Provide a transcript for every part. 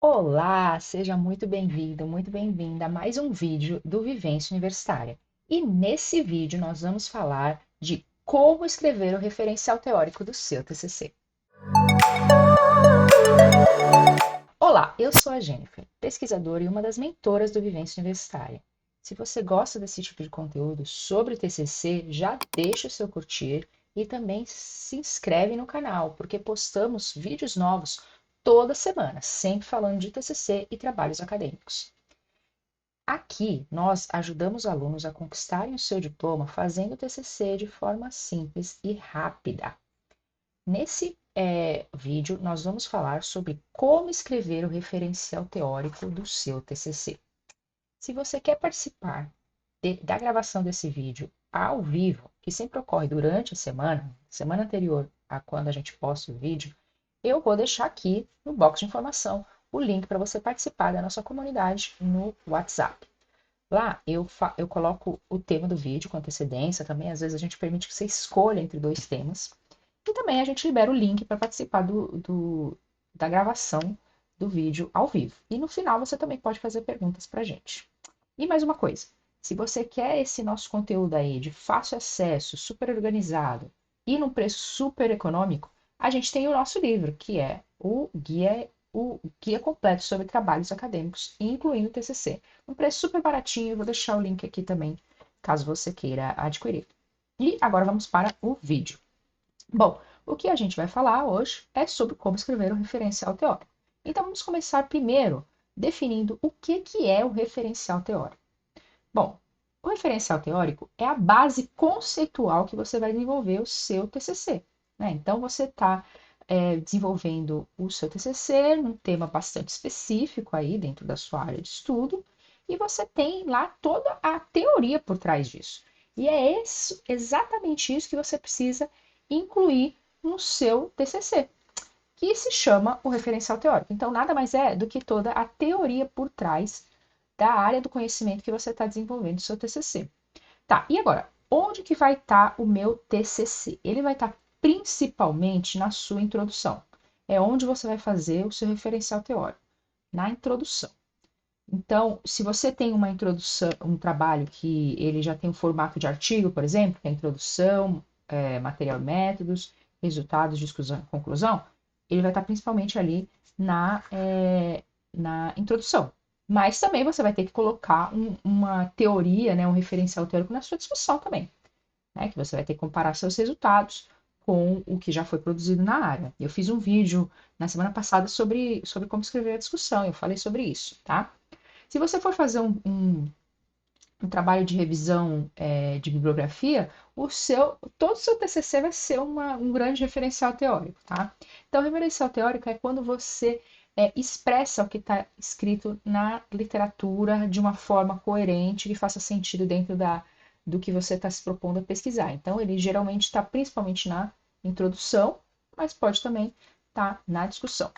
Olá, seja muito bem-vindo, muito bem-vinda a mais um vídeo do Vivência Universitária. E nesse vídeo nós vamos falar de como escrever o referencial teórico do seu TCC. Olá, eu sou a Jennifer, pesquisadora e uma das mentoras do Vivência Universitária. Se você gosta desse tipo de conteúdo sobre o TCC, já deixa o seu curtir e também se inscreve no canal, porque postamos vídeos novos toda semana, sempre falando de TCC e trabalhos acadêmicos. Aqui, nós ajudamos alunos a conquistarem o seu diploma fazendo o TCC de forma simples e rápida. Nesse vídeo, nós vamos falar sobre como escrever o referencial teórico do seu TCC. Se você quer participar da gravação desse vídeo ao vivo, que sempre ocorre durante a semana anterior a quando a gente posta o vídeo, eu vou deixar aqui no box de informação o link para você participar da nossa comunidade no WhatsApp. Lá eu coloco o tema do vídeo com antecedência também. Às vezes a gente permite que você escolha entre dois temas. E também a gente libera o link para participar da gravação do vídeo ao vivo. E no final você também pode fazer perguntas para a gente. E mais uma coisa: se você quer esse nosso conteúdo aí de fácil acesso, super organizado e num preço super econômico, a gente tem o nosso livro, que é o guia completo sobre trabalhos acadêmicos, incluindo o TCC. Um preço super baratinho, eu vou deixar o link aqui também, caso você queira adquirir. E agora vamos para o vídeo. Bom, o que a gente vai falar hoje é sobre como escrever um referencial teórico. Então vamos começar primeiro definindo o que é o referencial teórico. Bom, o referencial teórico é a base conceitual que você vai desenvolver o seu TCC, né? Então você está desenvolvendo o seu TCC num tema bastante específico aí dentro da sua área de estudo, e você tem lá toda a teoria por trás disso. E é exatamente isso que você precisa incluir no seu TCC, que se chama o referencial teórico. Então, nada mais é do que toda a teoria por trás da área do conhecimento que você está desenvolvendo no seu TCC. Tá, e agora, onde que vai estar o meu TCC? Ele vai estar principalmente na sua introdução. É onde você vai fazer o seu referencial teórico, na introdução. Então, se você tem uma introdução, um trabalho que ele já tem um formato de artigo, por exemplo, que é introdução, material e métodos, resultados, discussão e conclusão, ele vai estar principalmente ali na introdução. Mas também você vai ter que colocar uma teoria, né, um referencial teórico na sua discussão também, né, que você vai ter que comparar seus resultados com o que já foi produzido na área. Eu fiz um vídeo na semana passada sobre como escrever a discussão, eu falei sobre isso, tá? Se você for fazer um trabalho de revisão de bibliografia, todo o seu TCC vai ser um grande referencial teórico, tá? Então, referencial teórico é quando você expressa o que está escrito na literatura de uma forma coerente, que faça sentido dentro do que você está se propondo a pesquisar. Então, ele geralmente está principalmente na introdução, mas pode também estar na discussão.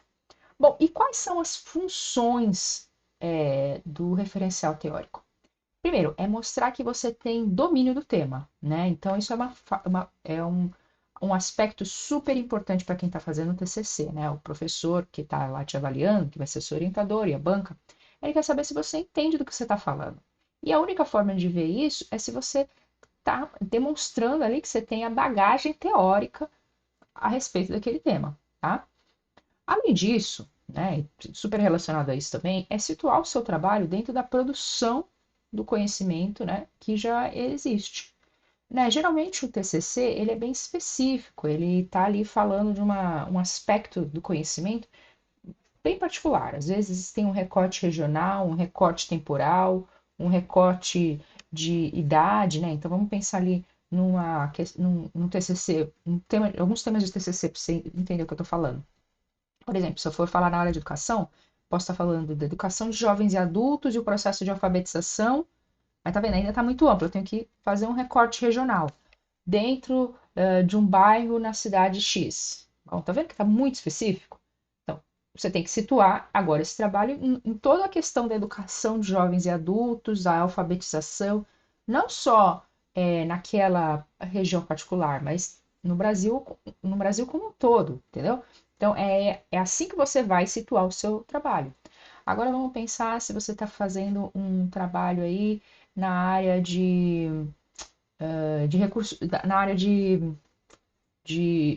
Bom, e quais são as funções do referencial teórico? Primeiro, é mostrar que você tem domínio do tema, né? Então, isso é um aspecto super importante para quem está fazendo o TCC, né? O professor que está lá te avaliando, que vai ser seu orientador e a banca, ele quer saber se você entende do que você está falando. E a única forma de ver isso é se você está demonstrando ali que você tem a bagagem teórica a respeito daquele tema, tá? Além disso, né, super relacionado a isso também, é situar o seu trabalho dentro da produção do conhecimento, né, que já existe. Né, geralmente o TCC ele é bem específico, ele está ali falando de um aspecto do conhecimento bem particular. Às vezes tem um recorte regional, um recorte temporal, um recorte de idade, né? Então vamos pensar ali num TCC, alguns temas de TCC para você entender o que eu estou falando. Por exemplo, se eu for falar na área de educação, posso estar falando da educação de jovens e adultos e o processo de alfabetização, mas tá vendo, ainda está muito amplo, eu tenho que fazer um recorte regional dentro de um bairro na cidade X. Bom, tá vendo que está muito específico? Então, você tem que situar agora esse trabalho em toda a questão da educação de jovens e adultos, da alfabetização, não só naquela região particular, mas no Brasil como um todo, entendeu? Então, é assim que você vai situar o seu trabalho. Agora vamos pensar se você está fazendo um trabalho aí na área de recursos, na área de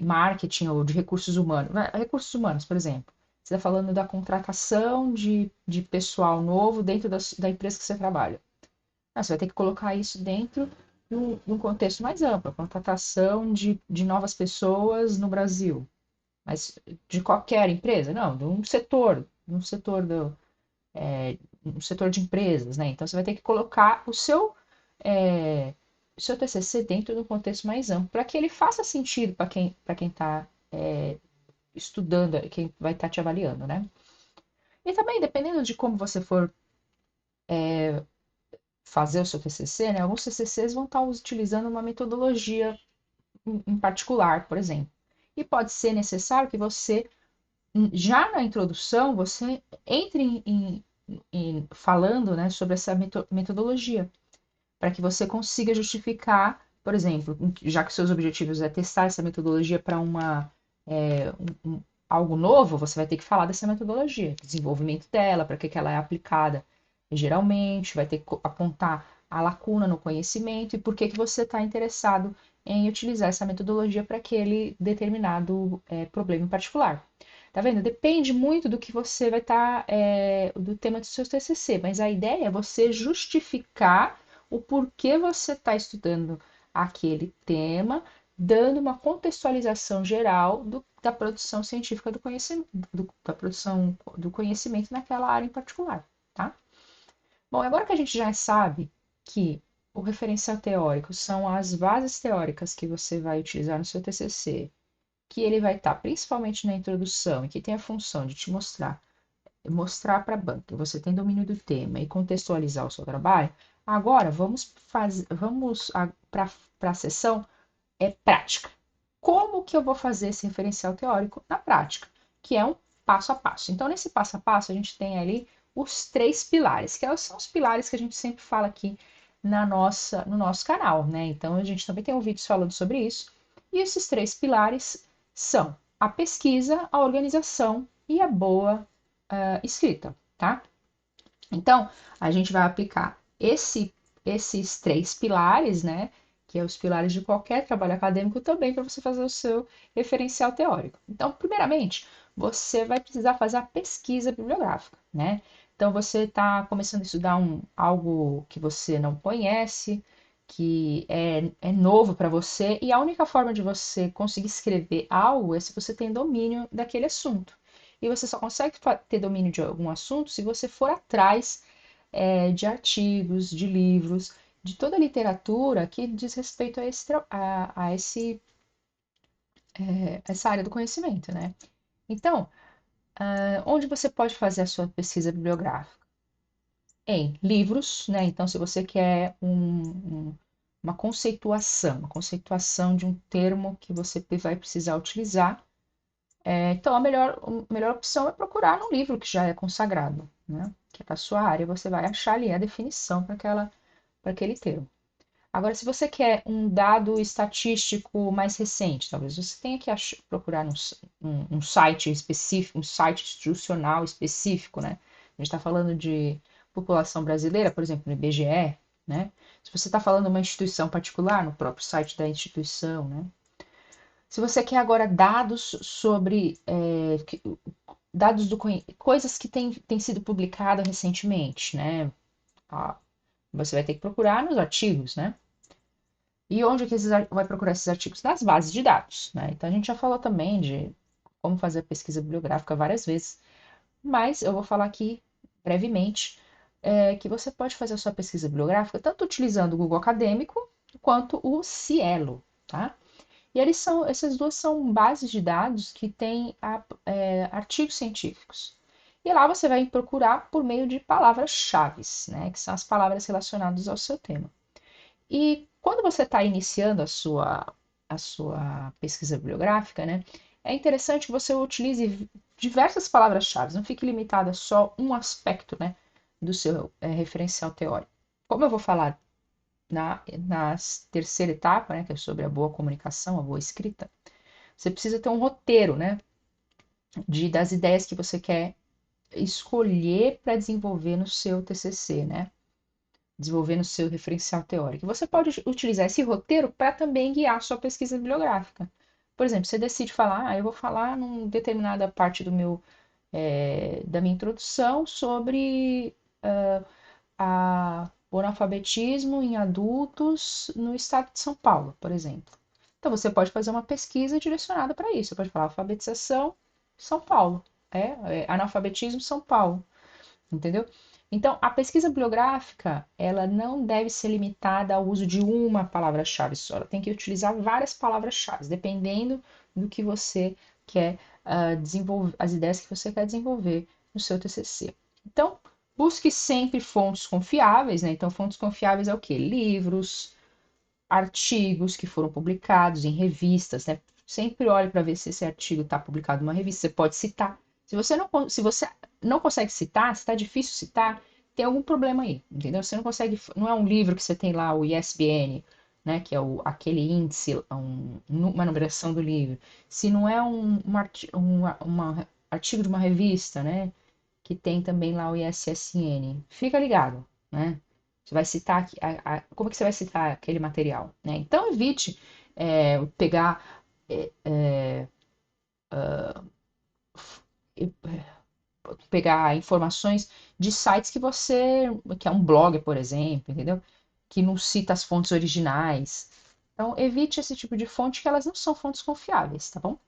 marketing ou de recursos humanos. Recursos humanos, por exemplo. Você está falando da contratação de pessoal novo dentro da empresa que você trabalha. Você vai ter que colocar isso dentro de um contexto mais amplo, a contratação de novas pessoas no Brasil. Mas de qualquer empresa? Não, de um setor um setor de empresas, né? Então você vai ter que colocar é, o seu TCC dentro de um contexto mais amplo, para que ele faça sentido para quem está estudando, quem vai estar te avaliando, né? E também, dependendo de como você for fazer o seu TCC, né? Alguns TCCs vão estar utilizando uma metodologia em particular, por exemplo. E pode ser necessário que você, já na introdução, você entre falando, né, sobre essa metodologia, para que você consiga justificar, por exemplo, já que seus objetivos é testar essa metodologia para algo novo, você vai ter que falar dessa metodologia, desenvolvimento dela, para que ela é aplicada geralmente, vai ter que apontar a lacuna no conhecimento e por que você está interessado em utilizar essa metodologia para aquele determinado problema em particular. Tá vendo? Depende muito do que você vai estar, do tema do seu TCC, mas a ideia é você justificar o porquê você está estudando aquele tema, dando uma contextualização geral da produção científica do conhecimento, da produção do conhecimento naquela área em particular, tá? Bom, agora que a gente já sabe que o referencial teórico são as bases teóricas que você vai utilizar no seu TCC, que ele vai estar principalmente na introdução e que tem a função de te mostrar para a banca que você tem domínio do tema e contextualizar o seu trabalho. Agora vamos para a sessão prática. Como que eu vou fazer esse referencial teórico na prática? Que é um passo a passo. Então, nesse passo a passo, a gente tem ali os três pilares, que são os pilares que a gente sempre fala aqui no nosso canal, né? Então, a gente também tem um vídeo falando sobre isso. E esses três pilares são a pesquisa, a organização e a boa escrita, tá? Então, a gente vai aplicar esses três pilares, né? Que é os pilares de qualquer trabalho acadêmico também para você fazer o seu referencial teórico. Então, primeiramente, você vai precisar fazer a pesquisa bibliográfica, né? Então, você está começando a estudar algo que você não conhece, que é novo para você, e a única forma de você conseguir escrever algo é se você tem domínio daquele assunto. E você só consegue ter domínio de algum assunto se você for atrás de artigos, de livros, de toda a literatura que diz respeito essa área do conhecimento, né? Então, onde você pode fazer a sua pesquisa bibliográfica? Em livros, né? Então, se você quer uma conceituação de um termo que você vai precisar utilizar, então, a melhor opção é procurar num livro que já é consagrado, né? Que é da sua área, você vai achar ali a definição para aquele termo. Agora, se você quer um dado estatístico mais recente, talvez você tenha que procurar um site específico, um site institucional específico, né? A gente está falando de população brasileira, por exemplo, no IBGE, né? Se você está falando de uma instituição particular, no próprio site da instituição, né? Se você quer agora dados sobre dados coisas que têm sido publicadas recentemente, né? Ah, você vai ter que procurar nos artigos, né? E onde que vai procurar esses artigos? Nas bases de dados, né? Então a gente já falou também de como fazer pesquisa bibliográfica várias vezes, mas eu vou falar aqui brevemente que você pode fazer a sua pesquisa bibliográfica tanto utilizando o Google Acadêmico quanto o Cielo, tá? E essas duas são bases de dados que têm artigos científicos. E lá você vai procurar por meio de palavras-chave, né, que são as palavras relacionadas ao seu tema. E quando você está iniciando a sua pesquisa bibliográfica, né, é interessante que você utilize diversas palavras-chave, não fique limitada a só um aspecto, né, do seu referencial teórico. Como eu vou falar na terceira etapa, né, que é sobre a boa comunicação, a boa escrita, você precisa ter um roteiro, né, das ideias que você quer escolher para desenvolver no seu TCC, né? Desenvolver no seu referencial teórico. Você pode utilizar esse roteiro para também guiar a sua pesquisa bibliográfica. Por exemplo, você decide falar, eu vou falar numa determinada parte da minha introdução sobre o analfabetismo em adultos no estado de São Paulo, por exemplo. Então, você pode fazer uma pesquisa direcionada para isso. Você pode falar alfabetização São Paulo, analfabetismo São Paulo, entendeu? Então, a pesquisa bibliográfica, ela não deve ser limitada ao uso de uma palavra-chave só. Ela tem que utilizar várias palavras-chave, dependendo do que você quer desenvolver, as ideias que você quer desenvolver no seu TCC. Então, busque sempre fontes confiáveis, né? Então, fontes confiáveis é o quê? Livros, artigos que foram publicados em revistas, né? Sempre olhe para ver se esse artigo está publicado em uma revista. Você pode citar. Se você não consegue citar, se está difícil citar, tem algum problema aí, entendeu? Você não consegue, não é um livro que você tem lá o ISBN, né? Que é aquele índice, uma numeração do livro. Se não é um artigo de uma revista, né? Que tem também lá o ISSN. Fica ligado, né? Você vai citar como que você vai citar aquele material, né? Então evite pegar é, é, é, pegar informações de sites que é um blog, por exemplo, entendeu? Que não cita as fontes originais. Então evite esse tipo de fonte que elas não são fontes confiáveis, tá bom?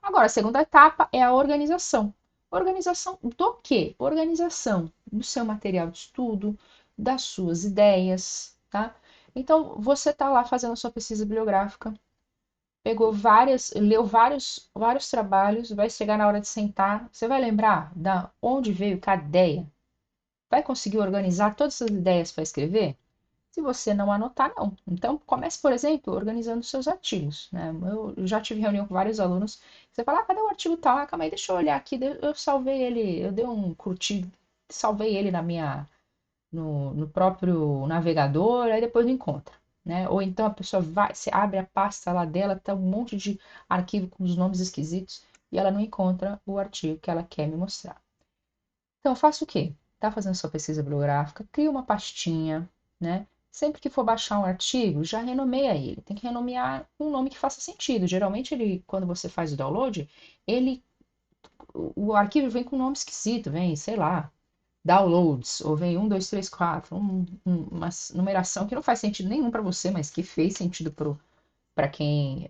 Agora, a segunda etapa é a organização. Organização do quê? Organização do seu material de estudo, das suas ideias, tá? Então, você está lá fazendo a sua pesquisa bibliográfica, leu vários trabalhos, vai chegar na hora de sentar, você vai lembrar da onde veio cada ideia? Vai conseguir organizar todas essas ideias para escrever? Se você não anotar, não. Então, comece, por exemplo, organizando seus artigos, né? Eu já tive reunião com vários alunos. Você fala, cadê o artigo tal? Ah, calma aí, deixa eu olhar aqui. Eu salvei ele, eu dei um curtir, salvei ele no próprio navegador, aí depois não encontra, né? Ou então a pessoa vai, você abre a pasta lá dela, tá um monte de arquivo com os nomes esquisitos e ela não encontra o artigo que ela quer me mostrar. Então, faça o quê? Está fazendo sua pesquisa bibliográfica, cria uma pastinha, né? Sempre que for baixar um artigo, já renomeia ele. Tem que renomear um nome que faça sentido. Geralmente, quando você faz o download, ele, o arquivo vem com um nome esquisito, vem, sei lá, downloads, ou vem 1, 2, 3, 4, uma numeração que não faz sentido nenhum para você, mas que fez sentido para quem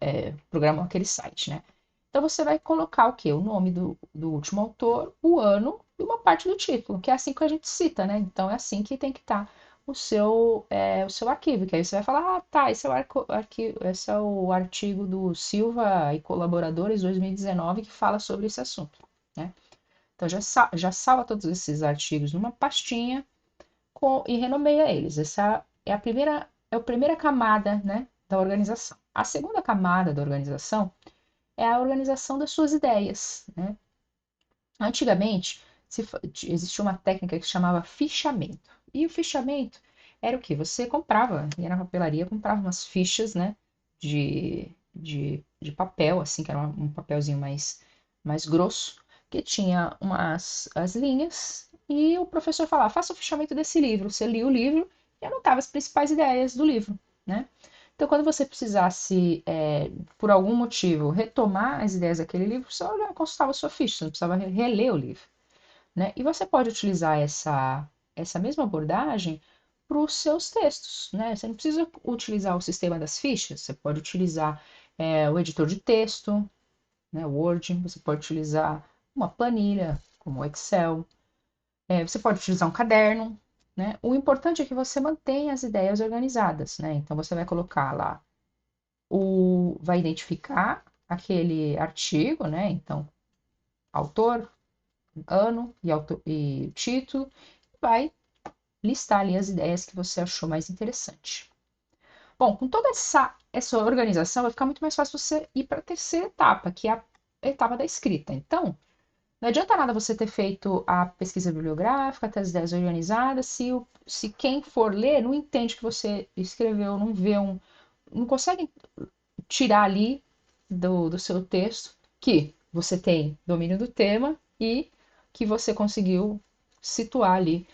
programou aquele site, né? Então você vai colocar o quê? O nome do último autor, o ano e uma parte do título, que é assim que a gente cita, né? Então é assim que tem que estar o seu arquivo, que aí você vai falar, ah, tá, esse é o artigo do Silva e colaboradores 2019 que fala sobre esse assunto, né? Então já salva todos esses artigos numa pastinha e renomeia eles. Essa é a primeira camada, né, da organização. A segunda camada da organização é a organização das suas ideias, né? Antigamente, existia uma técnica que se chamava fichamento. E o fichamento era o que? Você comprava, ia na papelaria, comprava umas fichas, né, de papel, assim, que era um papelzinho mais grosso, que tinha as linhas, e o professor falava, faça o fichamento desse livro. Você lia o livro e anotava as principais ideias do livro, né? Então, quando você precisasse, por algum motivo, retomar as ideias daquele livro, você consultava a sua ficha, você não precisava reler o livro, né? E você pode utilizar essa mesma abordagem para os seus textos, né? Você não precisa utilizar o sistema das fichas, você pode utilizar o editor de texto, né, o Word, você pode utilizar uma planilha, como o Excel, você pode utilizar um caderno, né? O importante é que você mantenha as ideias organizadas, né? Então você vai colocar lá vai identificar aquele artigo, né? Então, autor, ano e título, vai listar ali as ideias que você achou mais interessante. Bom, com toda essa organização, vai ficar muito mais fácil você ir para a terceira etapa, que é a etapa da escrita. Então, não adianta nada você ter feito a pesquisa bibliográfica, ter as ideias organizadas, se quem for ler não entende o que você escreveu, não consegue tirar ali do seu texto que você tem domínio do tema e que você conseguiu situar ali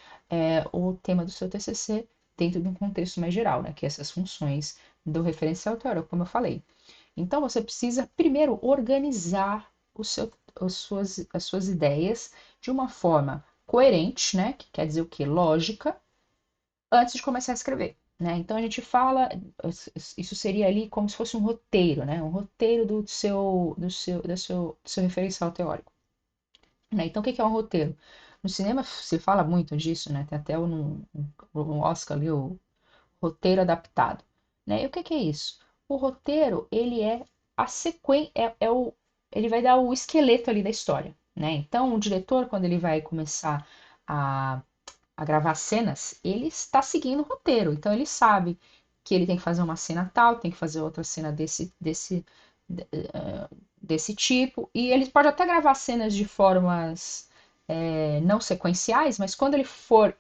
o tema do seu TCC dentro de um contexto mais geral, né? Que é essas funções do referencial teórico, como eu falei. Então, você precisa primeiro organizar as suas ideias de uma forma coerente, né? Que quer dizer o quê? Lógica, antes de começar a escrever. Né? Então a gente fala, isso seria ali como se fosse um roteiro, né? Um roteiro do seu referencial teórico. Né? Então o que é um roteiro? No cinema se fala muito disso, né? Tem até um Oscar ali, o roteiro adaptado. Né? E o que é isso? O roteiro, ele é a sequência, ele vai dar o esqueleto ali da história. Né? Então o diretor, quando ele vai começar a gravar cenas, ele está seguindo o roteiro. Então ele sabe que ele tem que fazer uma cena tal, tem que fazer outra cena desse tipo. E ele pode até gravar cenas de formas não sequenciais, mas quando ele for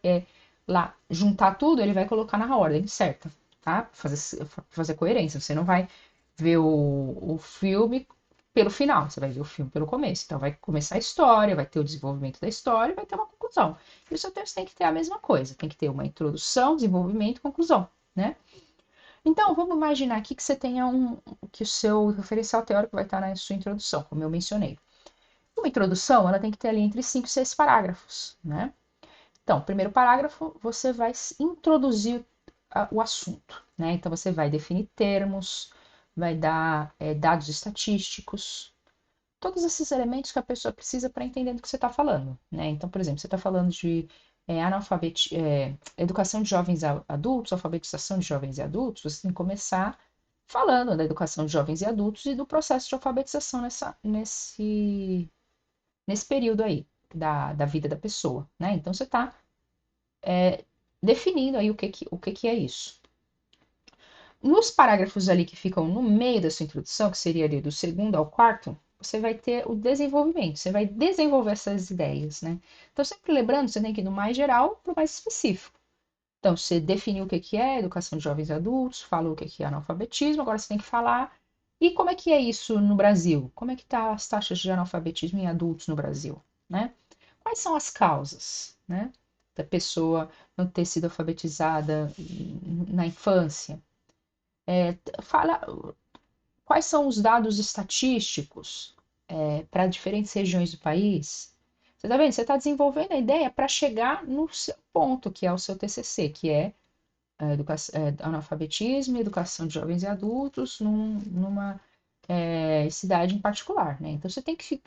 lá juntar tudo, ele vai colocar na ordem certa, tá? Fazer coerência. Você não vai ver o filme pelo final, você vai ver o filme pelo começo. Então vai começar a história, vai ter o desenvolvimento da história e vai ter uma conclusão. E o seu texto tem que ter a mesma coisa, tem que ter uma introdução, desenvolvimento e conclusão, né? Então, vamos imaginar aqui que você tenha que o seu referencial teórico vai estar na sua introdução, como eu mencionei. Uma introdução, ela tem que ter ali entre 5 e 6 parágrafos, né? Então, primeiro parágrafo, você vai introduzir o assunto, né? Então, você vai definir termos, vai dar dados estatísticos, todos esses elementos que a pessoa precisa para entender do que você está falando, né? Então, por exemplo, você está falando de educação de jovens adultos, alfabetização de jovens e adultos, você tem que começar falando da educação de jovens e adultos e do processo de alfabetização nesse período aí da vida da pessoa, né? Então, você está definindo aí o que é isso. Nos parágrafos ali que ficam no meio da sua introdução, que seria ali do segundo ao quarto, você vai ter o desenvolvimento, você vai desenvolver essas ideias, né? Então, sempre lembrando, você tem que ir do mais geral para o mais específico. Então, você definiu o que é educação de jovens e adultos, falou o que é analfabetismo, agora você tem que falar. E como é que é isso no Brasil? Como é que estão as taxas de analfabetismo em adultos no Brasil, né? Quais são as causas, né? Da pessoa não ter sido alfabetizada na infância? Fala quais são os dados estatísticos para diferentes regiões do país. Você está vendo? Você está desenvolvendo a ideia para chegar no seu ponto, que é o seu TCC, que é analfabetismo e educação de jovens e adultos numa cidade em particular, né? Então você tem que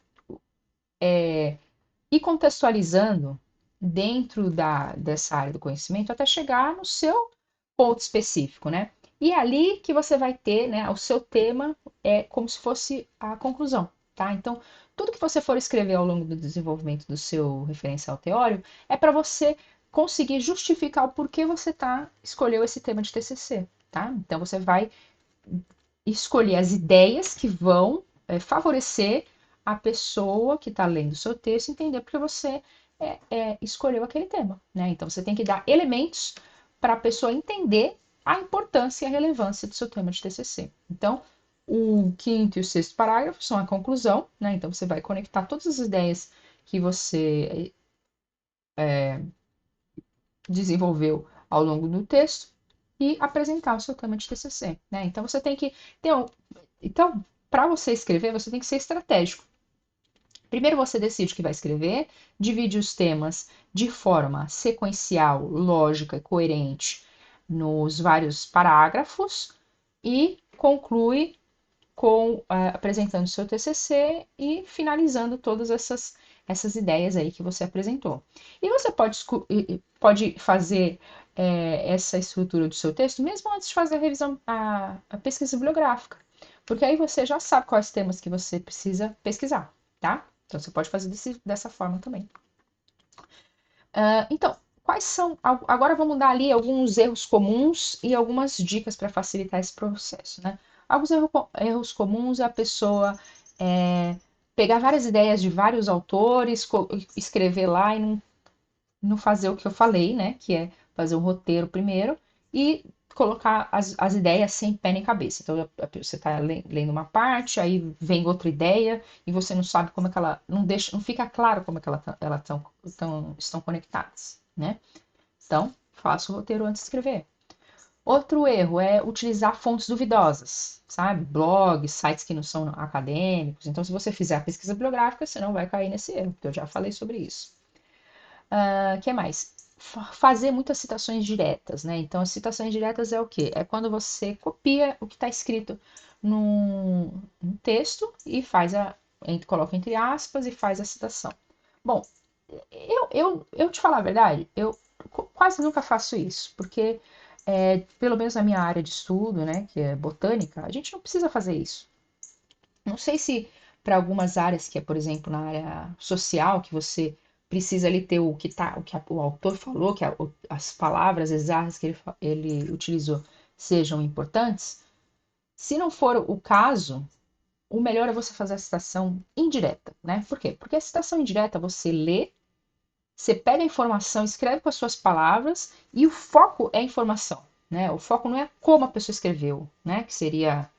ir contextualizando dentro dessa área do conhecimento até chegar no seu ponto específico, né? E é ali que você vai ter, né, o seu tema como se fosse a conclusão, tá? Então, tudo que você for escrever ao longo do desenvolvimento do seu referencial teórico é para você conseguir justificar o porquê você escolheu esse tema de TCC, tá? Então, você vai escolher as ideias que vão favorecer a pessoa que está lendo o seu texto entender porque você escolheu aquele tema, né? Então você tem que dar elementos para a pessoa entender a importância e a relevância do seu tema de TCC. Então, o quinto e o sexto parágrafo são a conclusão, né? Então você vai conectar todas as ideias que você desenvolveu ao longo do texto e apresentar o seu tema de TCC, né? Então você tem que ter então, para você escrever, você tem que ser estratégico. Primeiro você decide o que vai escrever, divide os temas de forma sequencial, lógica e coerente nos vários parágrafos e conclui apresentando o seu TCC e finalizando todas essas ideias aí que você apresentou. E você pode fazer essa estrutura do seu texto mesmo antes de fazer a revisão, a pesquisa bibliográfica, porque aí você já sabe quais temas que você precisa pesquisar, tá? Então você pode fazer dessa forma também. Então, quais são. Agora vamos dar ali alguns erros comuns e algumas dicas para facilitar esse processo, né? Alguns erros comuns é a pessoa pegar várias ideias de vários autores, escrever lá e não fazer o que eu falei, né? Que é fazer o roteiro primeiro e colocar as ideias sem pé nem cabeça. Então, você está lendo uma parte, aí vem outra ideia, e você não sabe como é que ela, não deixa, não fica claro como é que ela estão conectadas, né? Então, faça o roteiro antes de escrever. Outro erro é utilizar fontes duvidosas, sabe? Blogs, sites que não são acadêmicos. Então, se você fizer a pesquisa bibliográfica, você não vai cair nesse erro, porque eu já falei sobre isso. O que mais? Fazer muitas citações diretas, né? Então, as citações diretas é o quê? É quando você copia o que está escrito num texto e coloca entre aspas e faz a citação. Bom, eu te falar a verdade, eu quase nunca faço isso, porque pelo menos na minha área de estudo, né, que é botânica, a gente não precisa fazer isso. Não sei se para algumas áreas, que é, por exemplo, na área social, que você precisa ali ter o que o autor falou, as palavras exatas que ele utilizou sejam importantes. Se não for o caso, o melhor é você fazer a citação indireta, né? Por quê? Porque a citação indireta você lê, você pega a informação, escreve com as suas palavras e o foco é a informação, né? O foco não é como a pessoa escreveu, né? Que seria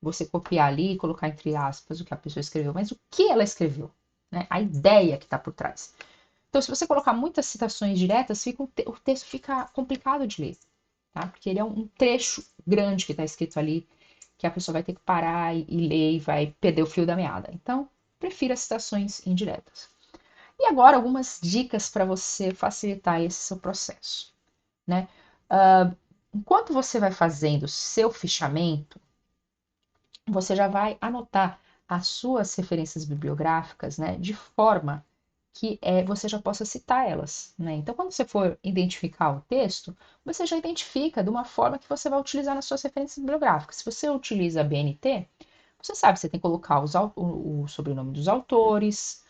você copiar ali e colocar entre aspas o que a pessoa escreveu, mas o que ela escreveu, né? A ideia que está por trás. Então, se você colocar muitas citações diretas, o texto fica complicado de ler, tá? Porque ele é um trecho grande que está escrito ali, que a pessoa vai ter que parar e ler e vai perder o fio da meada. Então, prefira citações indiretas. E agora, algumas dicas para você facilitar esse seu processo, né? Enquanto você vai fazendo o seu fichamento, você já vai anotar as suas referências bibliográficas, né, de forma que você já possa citar elas, né? Então, quando você for identificar o texto, você já identifica de uma forma que você vai utilizar nas suas referências bibliográficas. Se você utiliza a BNT, você sabe, você tem que colocar o sobrenome dos autores,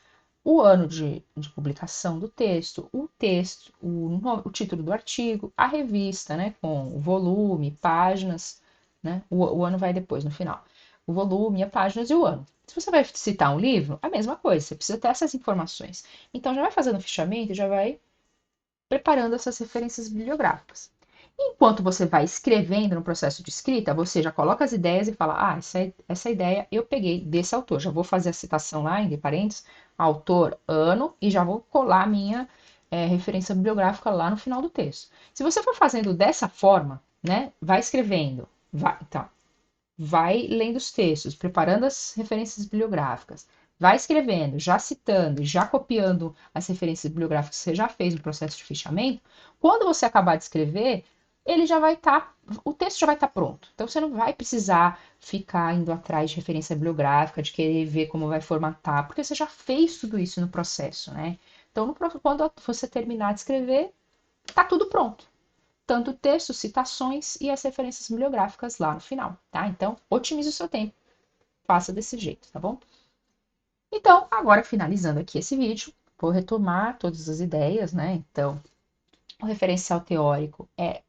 o ano de publicação do texto, o título do artigo, a revista, né, com o volume, páginas, né, o ano vai depois, no final. O volume, as páginas e o ano. Se você vai citar um livro, a mesma coisa, você precisa ter essas informações. Então, já vai fazendo o fichamento e já vai preparando essas referências bibliográficas. Enquanto você vai escrevendo no processo de escrita, você já coloca as ideias e fala: ah, essa ideia eu peguei desse autor. Já vou fazer a citação lá, entre parênteses, autor, ano, e já vou colar a minha referência bibliográfica lá no final do texto. Se você for fazendo dessa forma, né, vai escrevendo, vai lendo os textos, preparando as referências bibliográficas, vai escrevendo, já citando, já copiando as referências bibliográficas que você já fez no processo de fichamento, quando você acabar de escrever, ele já vai estar, o texto já vai estar pronto. Então você não vai precisar ficar indo atrás de referência bibliográfica, de querer ver como vai formatar, porque você já fez tudo isso no processo, né? Então, quando você terminar de escrever, está tudo pronto, tanto o texto, citações e as referências bibliográficas lá no final, tá? Então, otimize o seu tempo, faça desse jeito, tá bom? Então, agora finalizando aqui esse vídeo, vou retomar todas as ideias, né? Então, o referencial teórico é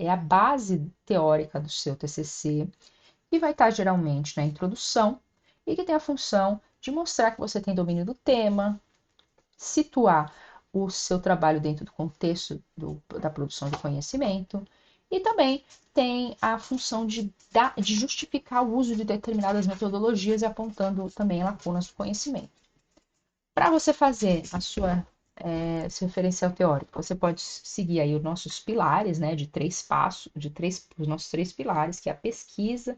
a base teórica do seu TCC e vai estar geralmente na introdução e que tem a função de mostrar que você tem domínio do tema, situar o seu trabalho dentro do contexto da produção de conhecimento e também tem a função de justificar o uso de determinadas metodologias e apontando também lacunas do conhecimento. Para você fazer seu referencial teórico, você pode seguir aí os nossos pilares, né, de 3 passos, os nossos 3 pilares, que é a pesquisa,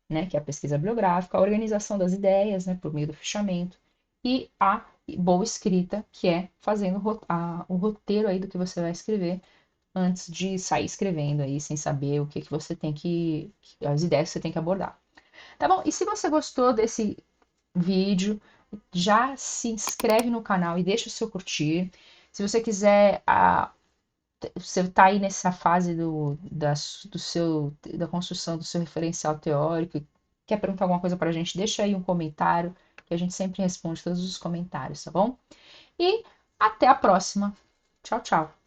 né, que é a pesquisa bibliográfica, a organização das ideias, né, por meio do fichamento, e a boa escrita, que é fazendo o roteiro aí do que você vai escrever antes de sair escrevendo aí, sem saber o que você tem as ideias que você tem que abordar. Tá bom? E se você gostou desse vídeo, já se inscreve no canal e deixa o seu curtir. Se você quiser você está aí nessa fase da construção do seu referencial teórico e quer perguntar alguma coisa para a gente, deixa aí um comentário, que a gente sempre responde todos os comentários, tá bom? E até a próxima. Tchau, tchau.